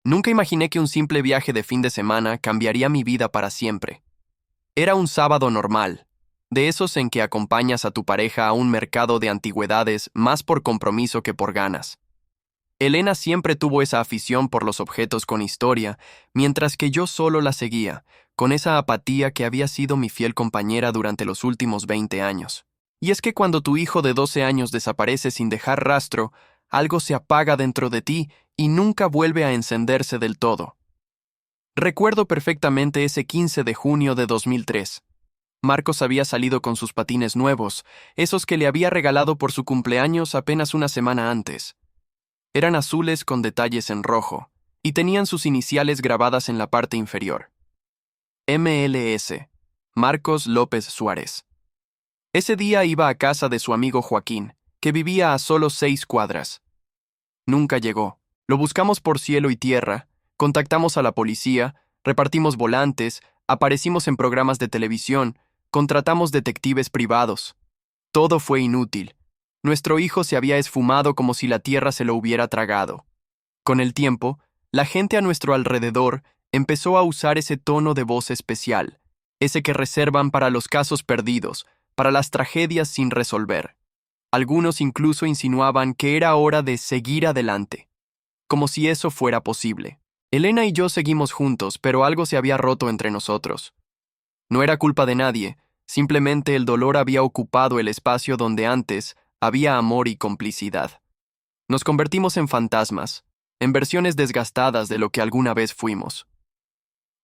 Nunca imaginé que un simple viaje de fin de semana cambiaría mi vida para siempre. Era un sábado normal, de esos en que acompañas a tu pareja a un mercado de antigüedades más por compromiso que por ganas. Elena siempre tuvo esa afición por los objetos con historia, mientras que yo solo la seguía, con esa apatía que había sido mi fiel compañera durante los últimos 20 años. Y es que cuando tu hijo de 12 años desaparece sin dejar rastro, algo se apaga dentro de ti y nunca vuelve a encenderse del todo. Recuerdo perfectamente ese 15 de junio de 2003. Marcos había salido con sus patines nuevos, esos que le había regalado por su cumpleaños apenas una semana antes. Eran azules con detalles en rojo, y tenían sus iniciales grabadas en la parte inferior. MLS, Marcos López Suárez. Ese día iba a casa de su amigo Joaquín, que vivía a solo 6 cuadras. Nunca llegó. Lo buscamos por cielo y tierra, contactamos a la policía, repartimos volantes, aparecimos en programas de televisión, contratamos detectives privados. Todo fue inútil. Nuestro hijo se había esfumado como si la tierra se lo hubiera tragado. Con el tiempo, la gente a nuestro alrededor empezó a usar ese tono de voz especial, ese que reservan para los casos perdidos, para las tragedias sin resolver. Algunos incluso insinuaban que era hora de seguir adelante, como si eso fuera posible. Elena y yo seguimos juntos, pero algo se había roto entre nosotros. No era culpa de nadie, simplemente el dolor había ocupado el espacio donde antes había amor y complicidad. Nos convertimos en fantasmas, en versiones desgastadas de lo que alguna vez fuimos.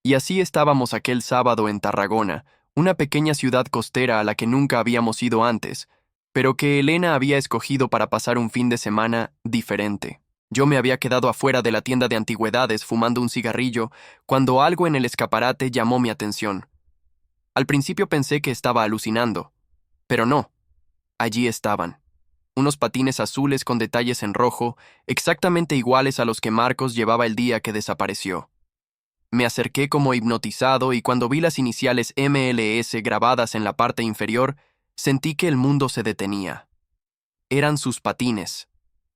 Y así estábamos aquel sábado en Tarragona, una pequeña ciudad costera a la que nunca habíamos ido antes, pero que Elena había escogido para pasar un fin de semana diferente. Yo me había quedado afuera de la tienda de antigüedades fumando un cigarrillo cuando algo en el escaparate llamó mi atención. Al principio pensé que estaba alucinando, pero no. Allí estaban. Unos patines azules con detalles en rojo, exactamente iguales a los que Marcos llevaba el día que desapareció. Me acerqué como hipnotizado y cuando vi las iniciales MLS grabadas en la parte inferior, sentí que el mundo se detenía. Eran sus patines.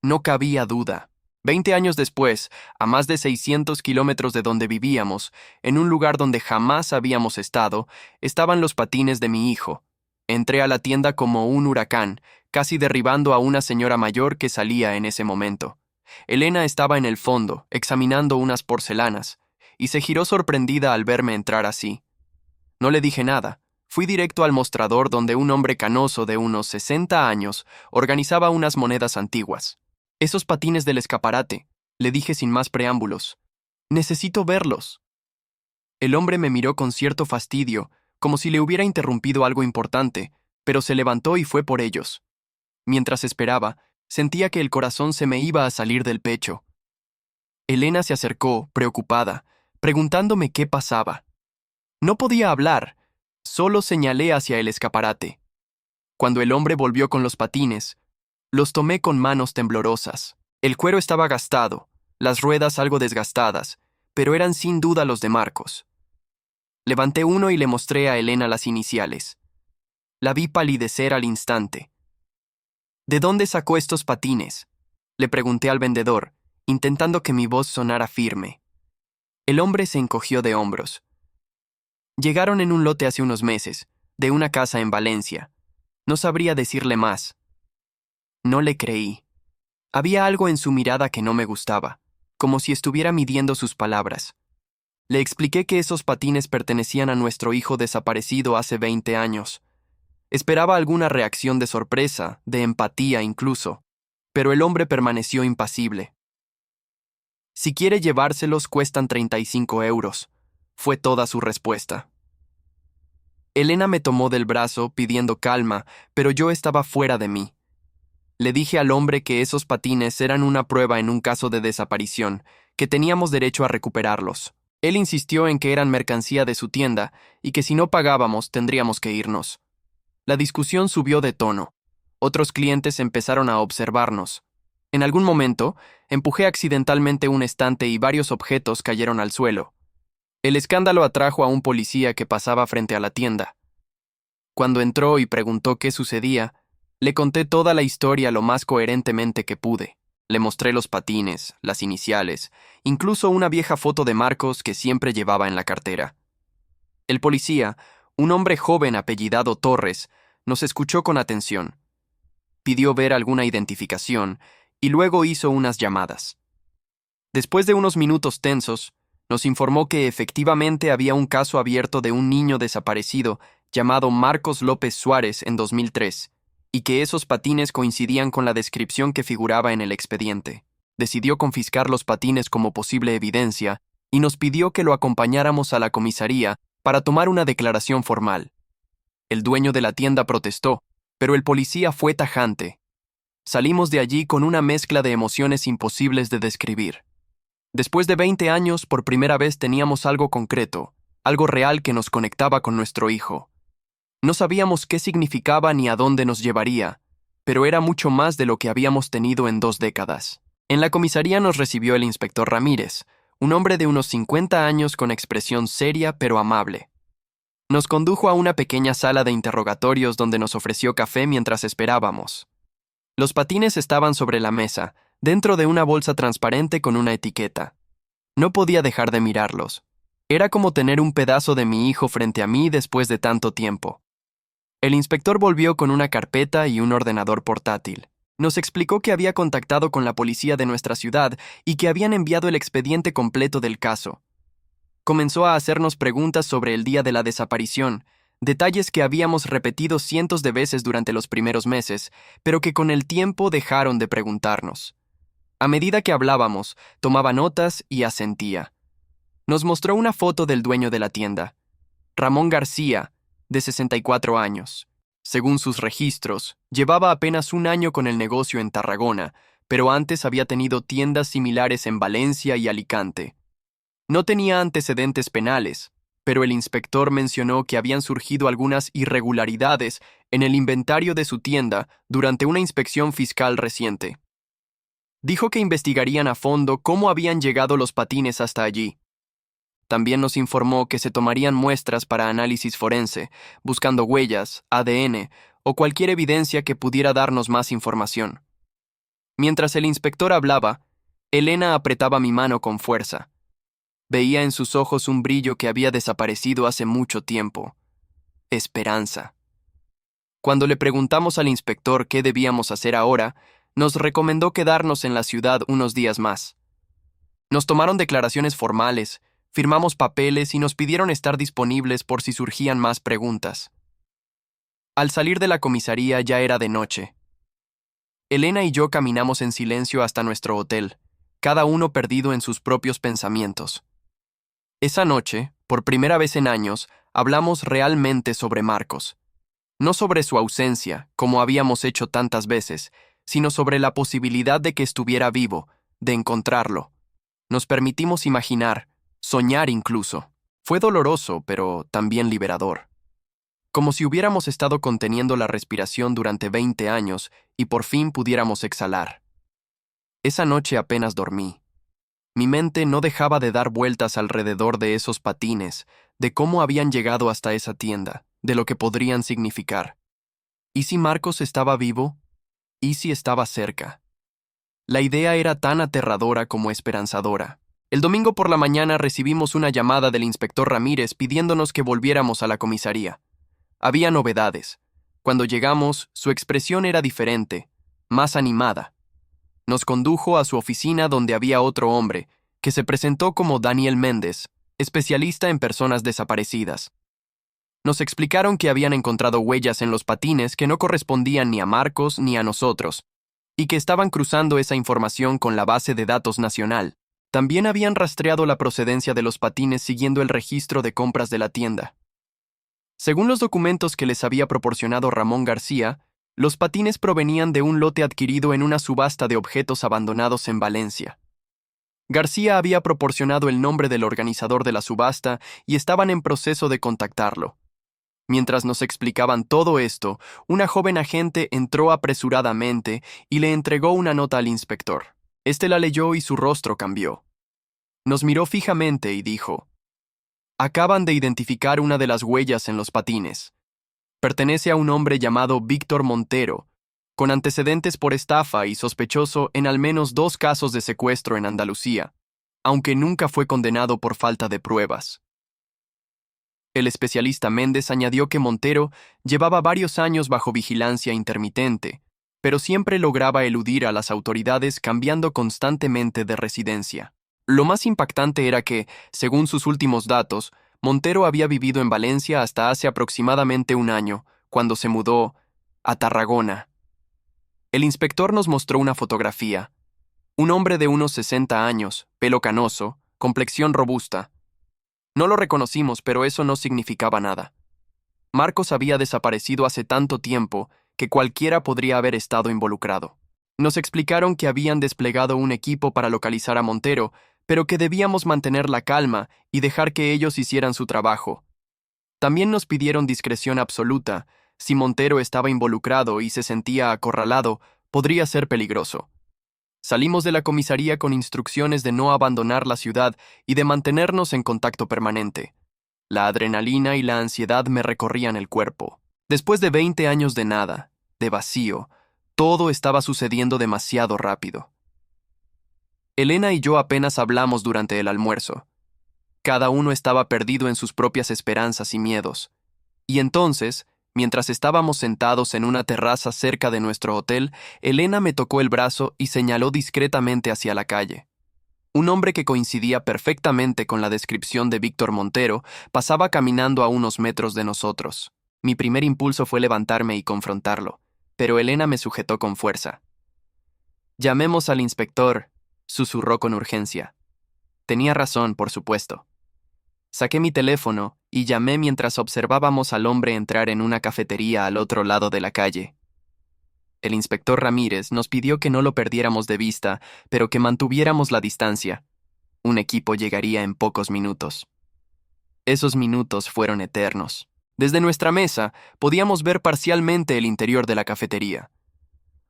No cabía duda. 20 años después, a más de 600 kilómetros de donde vivíamos, en un lugar donde jamás habíamos estado, estaban los patines de mi hijo. Entré a la tienda como un huracán, casi derribando a una señora mayor que salía en ese momento. Elena estaba en el fondo, examinando unas porcelanas, y se giró sorprendida al verme entrar así. No le dije nada. Fui directo al mostrador donde un hombre canoso de unos 60 años organizaba unas monedas antiguas. Esos patines del escaparate, le dije sin más preámbulos. Necesito verlos. El hombre me miró con cierto fastidio, como si le hubiera interrumpido algo importante, pero se levantó y fue por ellos. Mientras esperaba, sentía que el corazón se me iba a salir del pecho. Elena se acercó, preocupada, preguntándome qué pasaba. No podía hablar, solo señalé hacia el escaparate. Cuando el hombre volvió con los patines, los tomé con manos temblorosas. El cuero estaba gastado, las ruedas algo desgastadas, pero eran sin duda los de Marcos. Levanté uno y le mostré a Elena las iniciales. La vi palidecer al instante. ¿De dónde sacó estos patines?, le pregunté al vendedor, intentando que mi voz sonara firme. El hombre se encogió de hombros. Llegaron en un lote hace unos meses, de una casa en Valencia. No sabría decirle más. No le creí. Había algo en su mirada que no me gustaba, como si estuviera midiendo sus palabras. Le expliqué que esos patines pertenecían a nuestro hijo desaparecido hace 20 años. Esperaba alguna reacción de sorpresa, de empatía incluso, pero el hombre permaneció impasible. Si quiere llevárselos cuestan 35 euros, fue toda su respuesta. Elena me tomó del brazo pidiendo calma, pero yo estaba fuera de mí. Le dije al hombre que esos patines eran una prueba en un caso de desaparición, que teníamos derecho a recuperarlos. Él insistió en que eran mercancía de su tienda y que si no pagábamos tendríamos que irnos. La discusión subió de tono. Otros clientes empezaron a observarnos. En algún momento, empujé accidentalmente un estante y varios objetos cayeron al suelo. El escándalo atrajo a un policía que pasaba frente a la tienda. Cuando entró y preguntó qué sucedía, le conté toda la historia lo más coherentemente que pude. Le mostré los patines, las iniciales, incluso una vieja foto de Marcos que siempre llevaba en la cartera. El policía, un hombre joven apellidado Torres, nos escuchó con atención. Pidió ver alguna identificación y luego hizo unas llamadas. Después de unos minutos tensos, nos informó que efectivamente había un caso abierto de un niño desaparecido llamado Marcos López Suárez en 2003, y que esos patines coincidían con la descripción que figuraba en el expediente. Decidió confiscar los patines como posible evidencia y nos pidió que lo acompañáramos a la comisaría para tomar una declaración formal. El dueño de la tienda protestó, pero el policía fue tajante. Salimos de allí con una mezcla de emociones imposibles de describir. Después de 20 años, por primera vez teníamos algo concreto, algo real que nos conectaba con nuestro hijo. No sabíamos qué significaba ni a dónde nos llevaría, pero era mucho más de lo que habíamos tenido en 2 décadas. En la comisaría nos recibió el inspector Ramírez, un hombre de unos 50 años con expresión seria pero amable. Nos condujo a una pequeña sala de interrogatorios donde nos ofreció café mientras esperábamos. Los patines estaban sobre la mesa, dentro de una bolsa transparente con una etiqueta. No podía dejar de mirarlos. Era como tener un pedazo de mi hijo frente a mí después de tanto tiempo. El inspector volvió con una carpeta y un ordenador portátil. Nos explicó que había contactado con la policía de nuestra ciudad y que habían enviado el expediente completo del caso. Comenzó a hacernos preguntas sobre el día de la desaparición, detalles que habíamos repetido cientos de veces durante los primeros meses, pero que con el tiempo dejaron de preguntarnos. A medida que hablábamos, tomaba notas y asentía. Nos mostró una foto del dueño de la tienda, Ramón García, de 64 años. Según sus registros, llevaba apenas un año con el negocio en Tarragona, pero antes había tenido tiendas similares en Valencia y Alicante. No tenía antecedentes penales, pero el inspector mencionó que habían surgido algunas irregularidades en el inventario de su tienda durante una inspección fiscal reciente. Dijo que investigarían a fondo cómo habían llegado los patines hasta allí. También nos informó que se tomarían muestras para análisis forense, buscando huellas, ADN o cualquier evidencia que pudiera darnos más información. Mientras el inspector hablaba, Elena apretaba mi mano con fuerza. Veía en sus ojos un brillo que había desaparecido hace mucho tiempo. Esperanza. Cuando le preguntamos al inspector qué debíamos hacer ahora, nos recomendó quedarnos en la ciudad unos días más. Nos tomaron declaraciones formales, firmamos papeles y nos pidieron estar disponibles por si surgían más preguntas. Al salir de la comisaría ya era de noche. Elena y yo caminamos en silencio hasta nuestro hotel, cada uno perdido en sus propios pensamientos. Esa noche, por primera vez en años, hablamos realmente sobre Marcos. No sobre su ausencia, como habíamos hecho tantas veces, sino sobre la posibilidad de que estuviera vivo, de encontrarlo. Nos permitimos imaginar, soñar incluso. Fue doloroso, pero también liberador. Como si hubiéramos estado conteniendo la respiración durante 20 años y por fin pudiéramos exhalar. Esa noche apenas dormí. Mi mente no dejaba de dar vueltas alrededor de esos patines, de cómo habían llegado hasta esa tienda, de lo que podrían significar. ¿Y si Marcos estaba vivo? ¿Y si estaba cerca? La idea era tan aterradora como esperanzadora. El domingo por la mañana recibimos una llamada del inspector Ramírez pidiéndonos que volviéramos a la comisaría. Había novedades. Cuando llegamos, su expresión era diferente, más animada. Nos condujo a su oficina donde había otro hombre, que se presentó como Daniel Méndez, especialista en personas desaparecidas. Nos explicaron que habían encontrado huellas en los patines que no correspondían ni a Marcos ni a nosotros, y que estaban cruzando esa información con la base de datos nacional. También habían rastreado la procedencia de los patines siguiendo el registro de compras de la tienda. Según los documentos que les había proporcionado Ramón García, los patines provenían de un lote adquirido en una subasta de objetos abandonados en Valencia. García había proporcionado el nombre del organizador de la subasta y estaban en proceso de contactarlo. Mientras nos explicaban todo esto, una joven agente entró apresuradamente y le entregó una nota al inspector. Este la leyó y su rostro cambió. Nos miró fijamente y dijo: «Acaban de identificar una de las huellas en los patines. Pertenece a un hombre llamado Víctor Montero, con antecedentes por estafa y sospechoso en al menos 2 casos de secuestro en Andalucía, aunque nunca fue condenado por falta de pruebas. El especialista Méndez añadió que Montero llevaba varios años bajo vigilancia intermitente, pero siempre lograba eludir a las autoridades cambiando constantemente de residencia. Lo más impactante era que, según sus últimos datos, Montero había vivido en Valencia hasta hace aproximadamente un año, cuando se mudó a Tarragona. El inspector nos mostró una fotografía. Un hombre de unos 60 años, pelo canoso, complexión robusta. No lo reconocimos, pero eso no significaba nada. Marcos había desaparecido hace tanto tiempo que cualquiera podría haber estado involucrado. Nos explicaron que habían desplegado un equipo para localizar a Montero, pero que debíamos mantener la calma y dejar que ellos hicieran su trabajo. También nos pidieron discreción absoluta. Si Montero estaba involucrado y se sentía acorralado, podría ser peligroso. Salimos de la comisaría con instrucciones de no abandonar la ciudad y de mantenernos en contacto permanente. La adrenalina y la ansiedad me recorrían el cuerpo. Después de 20 años de nada, de vacío, todo estaba sucediendo demasiado rápido. Elena y yo apenas hablamos durante el almuerzo. Cada uno estaba perdido en sus propias esperanzas y miedos. Y entonces, mientras estábamos sentados en una terraza cerca de nuestro hotel, Elena me tocó el brazo y señaló discretamente hacia la calle. Un hombre que coincidía perfectamente con la descripción de Víctor Montero pasaba caminando a unos metros de nosotros. Mi primer impulso fue levantarme y confrontarlo, pero Elena me sujetó con fuerza. «Llamemos al inspector», susurró con urgencia. Tenía razón, por supuesto. Saqué mi teléfono y llamé mientras observábamos al hombre entrar en una cafetería al otro lado de la calle. El inspector Ramírez nos pidió que no lo perdiéramos de vista, pero que mantuviéramos la distancia. Un equipo llegaría en pocos minutos. Esos minutos fueron eternos. Desde nuestra mesa podíamos ver parcialmente el interior de la cafetería.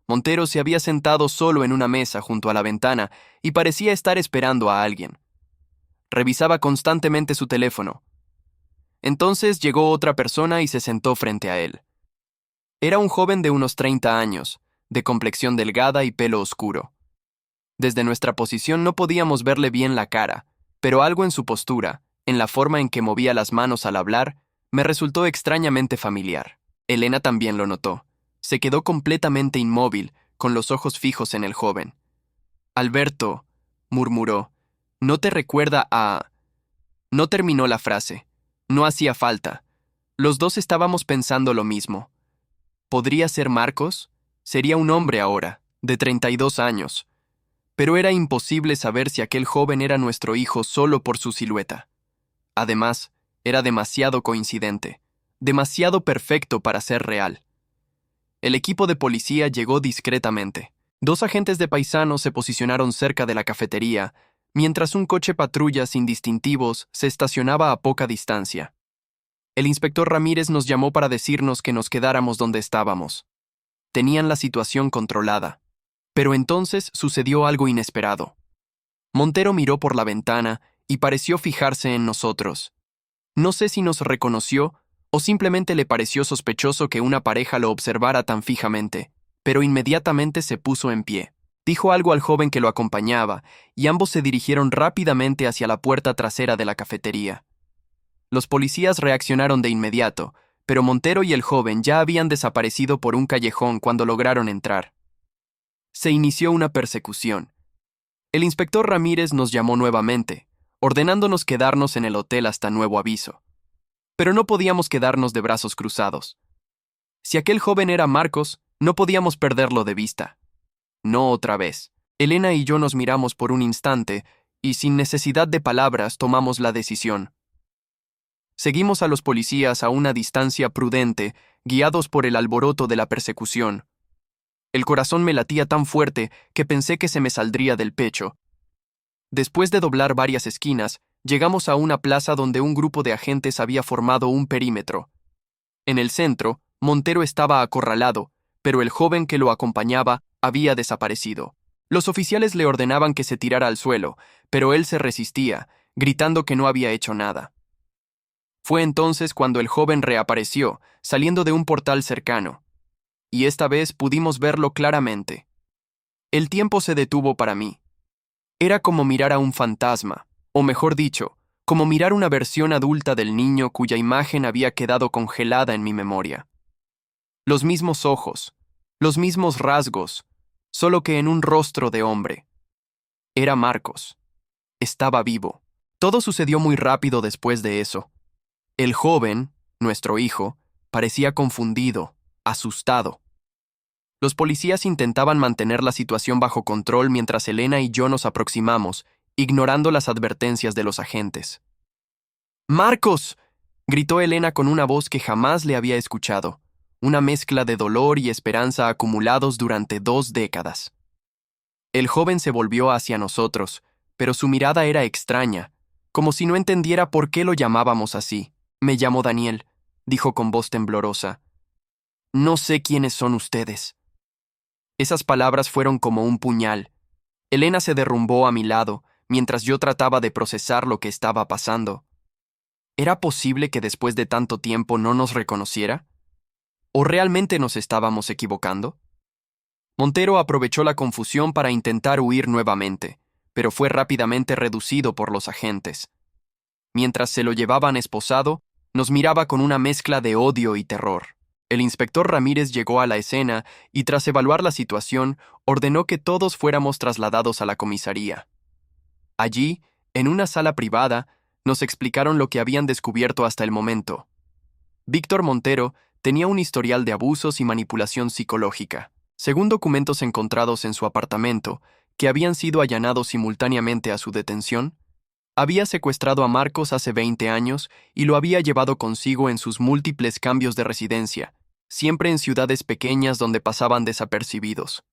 Montero se había sentado solo en una mesa junto a la ventana y parecía estar esperando a alguien. Revisaba constantemente su teléfono. Entonces llegó otra persona y se sentó frente a él. Era un joven de unos 30 años, de complexión delgada y pelo oscuro. Desde nuestra posición no podíamos verle bien la cara, pero algo en su postura, en la forma en que movía las manos al hablar, me resultó extrañamente familiar. Elena también lo notó. Se quedó completamente inmóvil, con los ojos fijos en el joven. «Alberto», murmuró, «¿no te recuerda a...?» No terminó la frase. No hacía falta. Los dos estábamos pensando lo mismo. ¿Podría ser Marcos? Sería un hombre ahora, de 32 años. Pero era imposible saber si aquel joven era nuestro hijo solo por su silueta. Además, era demasiado coincidente, demasiado perfecto para ser real. El equipo de policía llegó discretamente. 2 agentes de paisanos se posicionaron cerca de la cafetería, mientras un coche patrulla sin distintivos se estacionaba a poca distancia. El inspector Ramírez nos llamó para decirnos que nos quedáramos donde estábamos. Tenían la situación controlada. Pero entonces sucedió algo inesperado. Montero miró por la ventana y pareció fijarse en nosotros. No sé si nos reconoció o simplemente le pareció sospechoso que una pareja lo observara tan fijamente, pero inmediatamente se puso en pie. Dijo algo al joven que lo acompañaba, y ambos se dirigieron rápidamente hacia la puerta trasera de la cafetería. Los policías reaccionaron de inmediato, pero Montero y el joven ya habían desaparecido por un callejón cuando lograron entrar. Se inició una persecución. El inspector Ramírez nos llamó nuevamente, ordenándonos quedarnos en el hotel hasta nuevo aviso. Pero no podíamos quedarnos de brazos cruzados. Si aquel joven era Marcos, no podíamos perderlo de vista. No otra vez. Elena y yo nos miramos por un instante y sin necesidad de palabras tomamos la decisión. Seguimos a los policías a una distancia prudente, guiados por el alboroto de la persecución. El corazón me latía tan fuerte que pensé que se me saldría del pecho. Después de doblar varias esquinas, llegamos a una plaza donde un grupo de agentes había formado un perímetro. En el centro, Montero estaba acorralado, pero el joven que lo acompañaba había desaparecido. Los oficiales le ordenaban que se tirara al suelo, pero él se resistía, gritando que no había hecho nada. Fue entonces cuando el joven reapareció, saliendo de un portal cercano. y esta vez pudimos verlo claramente. El tiempo se detuvo para mí. Era como mirar a un fantasma, o mejor dicho, como mirar una versión adulta del niño cuya imagen había quedado congelada en mi memoria. Los mismos ojos, los mismos rasgos, solo que en un rostro de hombre. Era Marcos. Estaba vivo. Todo sucedió muy rápido después de eso. El joven, nuestro hijo, parecía confundido, asustado. Los policías intentaban mantener la situación bajo control mientras Elena y yo nos aproximamos, ignorando las advertencias de los agentes. ¡Marcos!, gritó Elena con una voz que jamás le había escuchado, una mezcla de dolor y esperanza acumulados durante 2 décadas. El joven se volvió hacia nosotros, pero su mirada era extraña, como si no entendiera por qué lo llamábamos así. Me llamo Daniel, dijo con voz temblorosa. No sé quiénes son ustedes. Esas palabras fueron como un puñal. Elena se derrumbó a mi lado, mientras yo trataba de procesar lo que estaba pasando. ¿Era posible que después de tanto tiempo no nos reconociera? ¿O realmente nos estábamos equivocando? Montero aprovechó la confusión para intentar huir nuevamente, pero fue rápidamente reducido por los agentes. Mientras se lo llevaban esposado, nos miraba con una mezcla de odio y terror. El inspector Ramírez llegó a la escena y, tras evaluar la situación, ordenó que todos fuéramos trasladados a la comisaría. Allí, en una sala privada, nos explicaron lo que habían descubierto hasta el momento. Víctor Montero tenía un historial de abusos y manipulación psicológica. Según documentos encontrados en su apartamento, que habían sido allanados simultáneamente a su detención, había secuestrado a Marcos hace 20 años y lo había llevado consigo en sus múltiples cambios de residencia, siempre en ciudades pequeñas donde pasaban desapercibidos.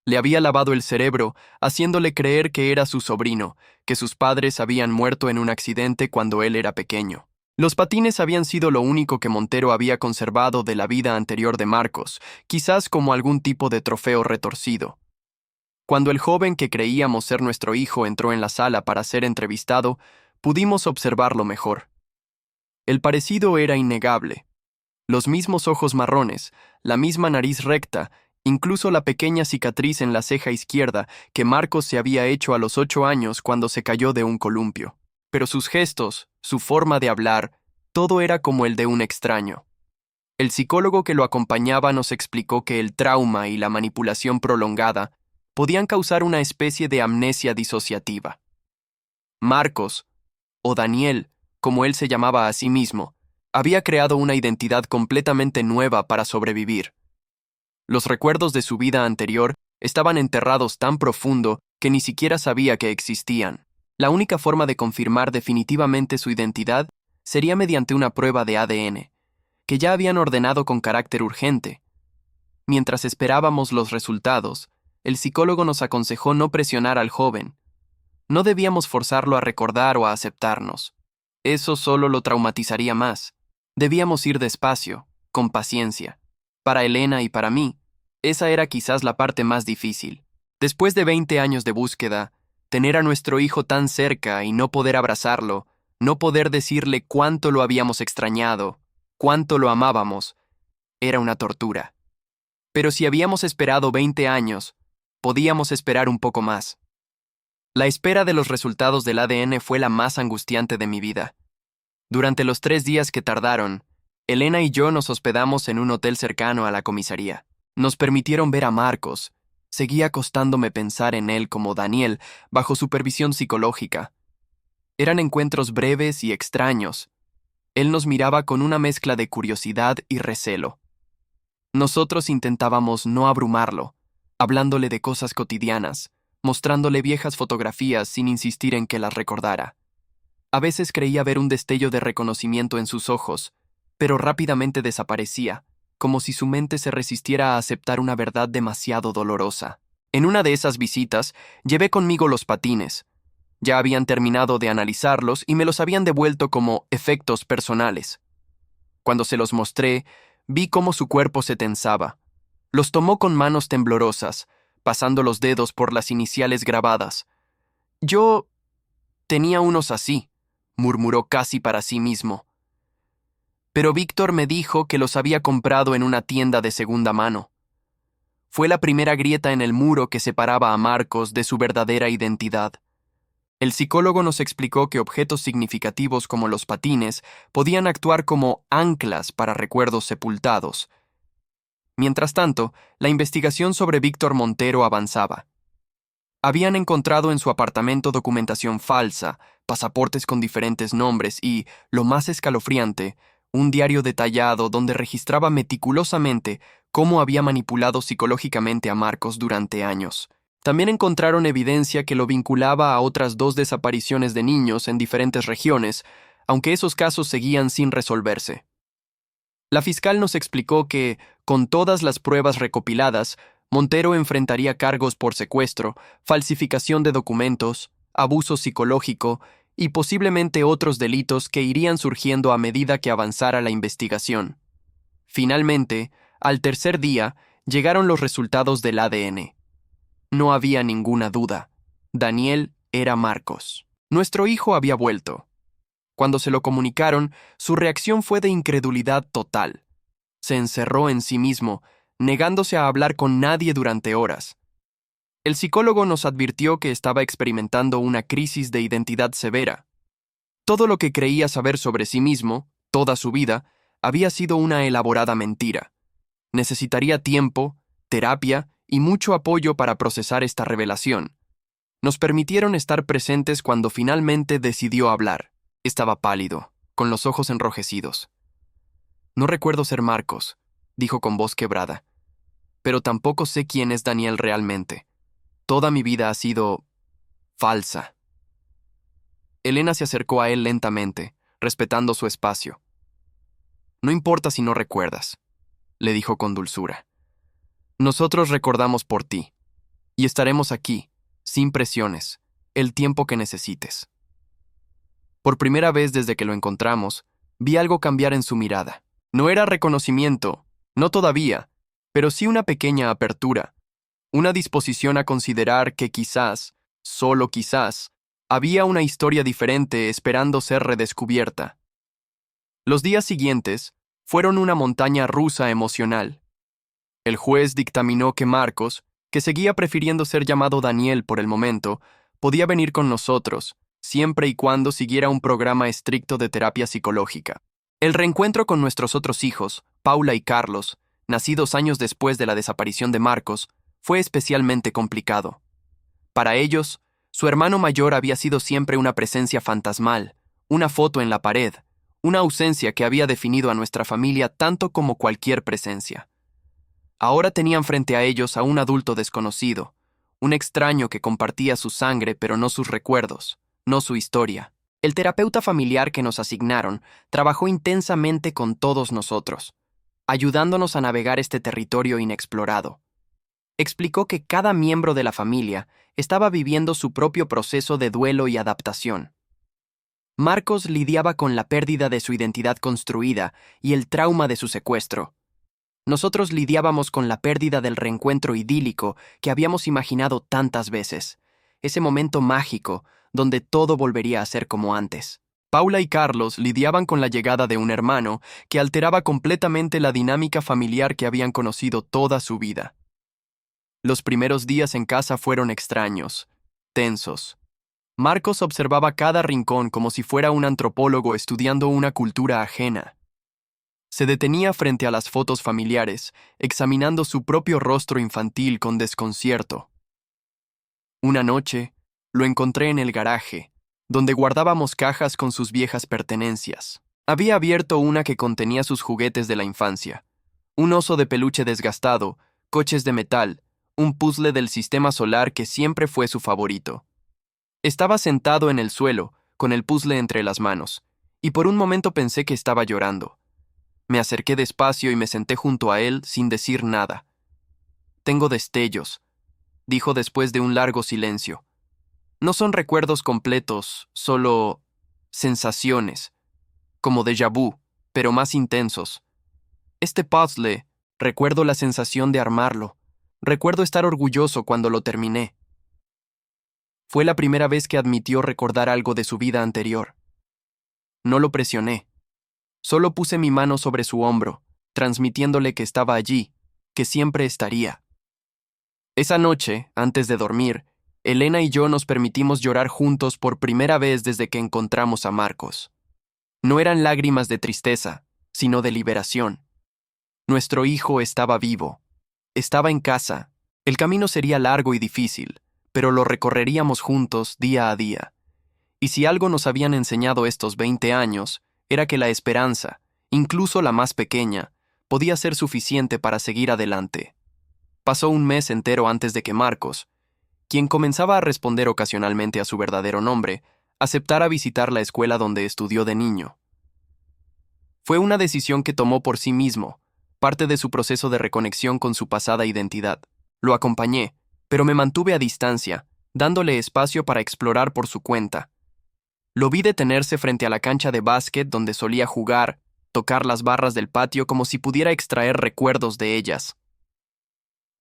Le había lavado el cerebro, haciéndole creer que era su sobrino, que sus padres habían muerto en un accidente cuando él era pequeño. Los patines habían sido lo único que Montero había conservado de la vida anterior de Marcos, quizás como algún tipo de trofeo retorcido. Cuando el joven que creíamos ser nuestro hijo entró en la sala para ser entrevistado, pudimos observarlo mejor. El parecido era innegable. Los mismos ojos marrones, la misma nariz recta, incluso la pequeña cicatriz en la ceja izquierda que Marcos se había hecho a los 8 años cuando se cayó de un columpio. Pero sus gestos, su forma de hablar, todo era como el de un extraño. El psicólogo que lo acompañaba nos explicó que el trauma y la manipulación prolongada podían causar una especie de amnesia disociativa. Marcos, o Daniel, como él se llamaba a sí mismo, había creado una identidad completamente nueva para sobrevivir. Los recuerdos de su vida anterior estaban enterrados tan profundo que ni siquiera sabía que existían. La única forma de confirmar definitivamente su identidad sería mediante una prueba de ADN, que ya habían ordenado con carácter urgente. Mientras esperábamos los resultados, el psicólogo nos aconsejó no presionar al joven. No debíamos forzarlo a recordar o a aceptarnos. Eso solo lo traumatizaría más. Debíamos ir despacio, con paciencia. Para Elena y para mí, esa era quizás la parte más difícil. Después de 20 años de búsqueda, tener a nuestro hijo tan cerca y no poder abrazarlo, no poder decirle cuánto lo habíamos extrañado, cuánto lo amábamos, era una tortura. Pero si habíamos esperado 20 años, podíamos esperar un poco más. La espera de los resultados del ADN fue la más angustiante de mi vida. Durante los 3 días que tardaron, Elena y yo nos hospedamos en un hotel cercano a la comisaría. Nos permitieron ver a Marcos. Seguía costándome pensar en él como Daniel, bajo supervisión psicológica. Eran encuentros breves y extraños. Él nos miraba con una mezcla de curiosidad y recelo. Nosotros intentábamos no abrumarlo, hablándole de cosas cotidianas, mostrándole viejas fotografías sin insistir en que las recordara. A veces creía ver un destello de reconocimiento en sus ojos, pero rápidamente desaparecía, como si su mente se resistiera a aceptar una verdad demasiado dolorosa. En una de esas visitas, llevé conmigo los patines. Ya habían terminado de analizarlos y me los habían devuelto como efectos personales. Cuando se los mostré, vi cómo su cuerpo se tensaba. Los tomó con manos temblorosas, pasando los dedos por las iniciales grabadas. Yo tenía unos así, murmuró casi para sí mismo. pero Víctor me dijo que los había comprado en una tienda de segunda mano. Fue la primera grieta en el muro que separaba a Marcos de su verdadera identidad. El psicólogo nos explicó que objetos significativos como los patines podían actuar como anclas para recuerdos sepultados. Mientras tanto, la investigación sobre Víctor Montero avanzaba. Habían encontrado en su apartamento documentación falsa, pasaportes con diferentes nombres y, lo más escalofriante, un diario detallado donde registraba meticulosamente cómo había manipulado psicológicamente a Marcos durante años. También encontraron evidencia que lo vinculaba a otras 2 desapariciones de niños en diferentes regiones, aunque esos casos seguían sin resolverse. La fiscal nos explicó que, con todas las pruebas recopiladas, Montero enfrentaría cargos por secuestro, falsificación de documentos, abuso psicológico y posiblemente otros delitos que irían surgiendo a medida que avanzara la investigación. Finalmente, al tercer día, llegaron los resultados del ADN. No había ninguna duda. Daniel era Marcos. Nuestro hijo había vuelto. Cuando se lo comunicaron, su reacción fue de incredulidad total. Se encerró en sí mismo, negándose a hablar con nadie durante horas. El psicólogo nos advirtió que estaba experimentando una crisis de identidad severa. Todo lo que creía saber sobre sí mismo, toda su vida, había sido una elaborada mentira. Necesitaría tiempo, terapia y mucho apoyo para procesar esta revelación. Nos permitieron estar presentes cuando finalmente decidió hablar. Estaba pálido, con los ojos enrojecidos. No recuerdo ser Marcos, dijo con voz quebrada. Pero tampoco sé quién es Daniel realmente. Toda mi vida ha sido falsa. Elena se acercó a él lentamente, respetando su espacio. No importa si no recuerdas, le dijo con dulzura. Nosotros recordamos por ti, y estaremos aquí, sin presiones, el tiempo que necesites. Por primera vez desde que lo encontramos, vi algo cambiar en su mirada. No era reconocimiento, no todavía, pero sí una pequeña apertura, una disposición a considerar que quizás, solo quizás, había una historia diferente esperando ser redescubierta. Los días siguientes fueron una montaña rusa emocional. El juez dictaminó que Marcos, que seguía prefiriendo ser llamado Daniel por el momento, podía venir con nosotros, siempre y cuando siguiera un programa estricto de terapia psicológica. El reencuentro con nuestros otros hijos, Paula y Carlos, nacidos años después de la desaparición de Marcos, fue especialmente complicado. Para ellos, su hermano mayor había sido siempre una presencia fantasmal, una foto en la pared, una ausencia que había definido a nuestra familia tanto como cualquier presencia. Ahora tenían frente a ellos a un adulto desconocido, un extraño que compartía su sangre pero no sus recuerdos, no su historia. El terapeuta familiar que nos asignaron trabajó intensamente con todos nosotros, ayudándonos a navegar este territorio inexplorado. Explicó que cada miembro de la familia estaba viviendo su propio proceso de duelo y adaptación. Marcos lidiaba con la pérdida de su identidad construida y el trauma de su secuestro. Nosotros lidiábamos con la pérdida del reencuentro idílico que habíamos imaginado tantas veces, ese momento mágico donde todo volvería a ser como antes. Paula y Carlos lidiaban con la llegada de un hermano que alteraba completamente la dinámica familiar que habían conocido toda su vida. Los primeros días en casa fueron extraños, tensos. Marcos observaba cada rincón como si fuera un antropólogo estudiando una cultura ajena. Se detenía frente a las fotos familiares, examinando su propio rostro infantil con desconcierto. Una noche, lo encontré en el garaje, donde guardábamos cajas con sus viejas pertenencias. Había abierto una que contenía sus juguetes de la infancia, un oso de peluche desgastado, coches de metal, un puzzle del sistema solar que siempre fue su favorito. Estaba sentado en el suelo, con el puzzle entre las manos, y por un momento pensé que estaba llorando. Me acerqué despacio y me senté junto a él sin decir nada. Tengo destellos, dijo después de un largo silencio. No son recuerdos completos, solo sensaciones, como déjà vu, pero más intensos. Este puzzle, recuerdo la sensación de armarlo. Recuerdo estar orgulloso cuando lo terminé. Fue la primera vez que admitió recordar algo de su vida anterior. No lo presioné. Solo puse mi mano sobre su hombro, transmitiéndole que estaba allí, que siempre estaría. Esa noche, antes de dormir, Elena y yo nos permitimos llorar juntos por primera vez desde que encontramos a Marcos. No eran lágrimas de tristeza, sino de liberación. Nuestro hijo estaba vivo. Estaba en casa. El camino sería largo y difícil, pero lo recorreríamos juntos día a día. Y si algo nos habían enseñado estos 20 años, era que la esperanza, incluso la más pequeña, podía ser suficiente para seguir adelante. Pasó un mes entero antes de que Marcos, quien comenzaba a responder ocasionalmente a su verdadero nombre, aceptara visitar la escuela donde estudió de niño. Fue una decisión que tomó por sí mismo, parte de su proceso de reconexión con su pasada identidad. Lo acompañé, pero me mantuve a distancia, dándole espacio para explorar por su cuenta. Lo vi detenerse frente a la cancha de básquet donde solía jugar, tocar las barras del patio como si pudiera extraer recuerdos de ellas.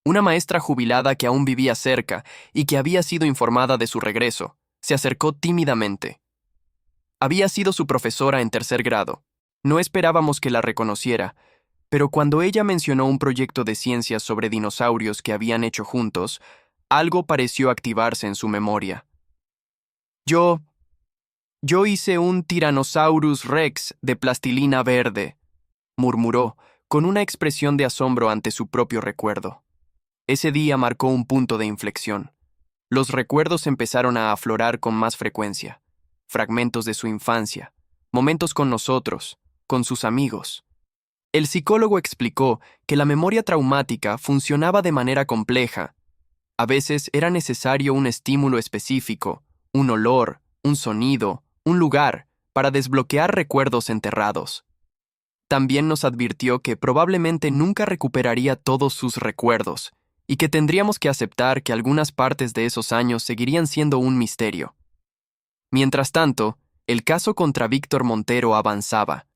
Una maestra jubilada que aún vivía cerca y que había sido informada de su regreso, se acercó tímidamente. Había sido su profesora en 3er grado. No esperábamos que la reconociera, pero cuando ella mencionó un proyecto de ciencias sobre dinosaurios que habían hecho juntos, algo pareció activarse en su memoria. Yo hice un Tyrannosaurus Rex de plastilina verde, murmuró, con una expresión de asombro ante su propio recuerdo. Ese día marcó un punto de inflexión. Los recuerdos empezaron a aflorar con más frecuencia. Fragmentos de su infancia, momentos con nosotros, con sus amigos. El psicólogo explicó que la memoria traumática funcionaba de manera compleja. A veces era necesario un estímulo específico, un olor, un sonido, un lugar, para desbloquear recuerdos enterrados. También nos advirtió que probablemente nunca recuperaría todos sus recuerdos, y que tendríamos que aceptar que algunas partes de esos años seguirían siendo un misterio. Mientras tanto, el caso contra Víctor Montero avanzaba.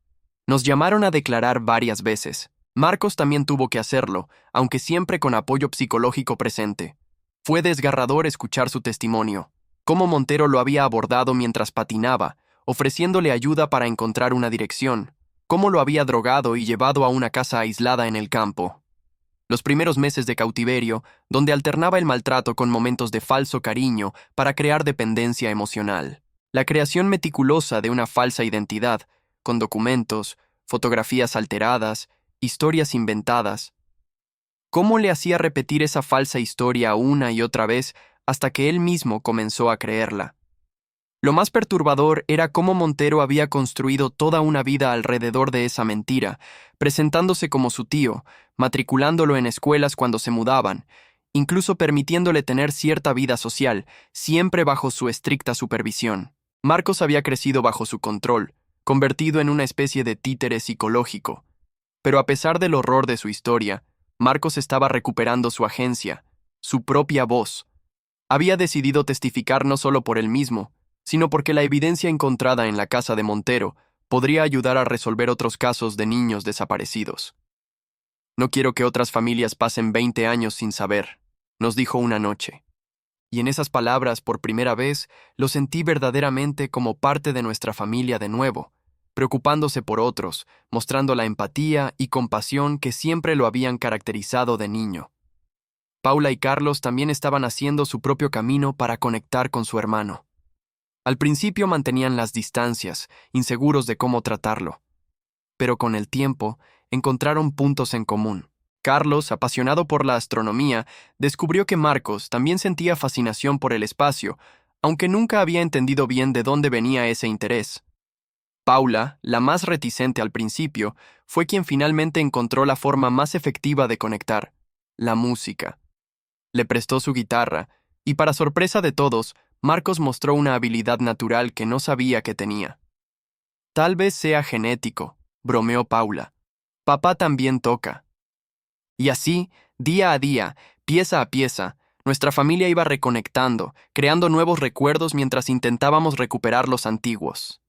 Nos llamaron a declarar varias veces. Marcos también tuvo que hacerlo, aunque siempre con apoyo psicológico presente. Fue desgarrador escuchar su testimonio, cómo Montero lo había abordado mientras patinaba, ofreciéndole ayuda para encontrar una dirección, cómo lo había drogado y llevado a una casa aislada en el campo. Los primeros meses de cautiverio, donde alternaba el maltrato con momentos de falso cariño para crear dependencia emocional. La creación meticulosa de una falsa identidad, con documentos, fotografías alteradas, historias inventadas. ¿Cómo le hacía repetir esa falsa historia una y otra vez hasta que él mismo comenzó a creerla? Lo más perturbador era cómo Montero había construido toda una vida alrededor de esa mentira, presentándose como su tío, matriculándolo en escuelas cuando se mudaban, incluso permitiéndole tener cierta vida social, siempre bajo su estricta supervisión. Marcos había crecido bajo su control, convertido en una especie de títere psicológico. Pero a pesar del horror de su historia, Marcos estaba recuperando su agencia, su propia voz. Había decidido testificar no solo por él mismo, sino porque la evidencia encontrada en la casa de Montero podría ayudar a resolver otros casos de niños desaparecidos. No quiero que otras familias pasen 20 años sin saber, nos dijo una noche. Y en esas palabras, por primera vez, lo sentí verdaderamente como parte de nuestra familia de nuevo, preocupándose por otros, mostrando la empatía y compasión que siempre lo habían caracterizado de niño. Paula y Carlos también estaban haciendo su propio camino para conectar con su hermano. Al principio mantenían las distancias, inseguros de cómo tratarlo. Pero con el tiempo, encontraron puntos en común. Carlos, apasionado por la astronomía, descubrió que Marcos también sentía fascinación por el espacio, aunque nunca había entendido bien de dónde venía ese interés. Paula, la más reticente al principio, fue quien finalmente encontró la forma más efectiva de conectar: la música. Le prestó su guitarra, y para sorpresa de todos, Marcos mostró una habilidad natural que no sabía que tenía. Tal vez sea genético, bromeó Paula. Papá también toca. Y así, día a día, pieza a pieza, nuestra familia iba reconectando, creando nuevos recuerdos mientras intentábamos recuperar los antiguos.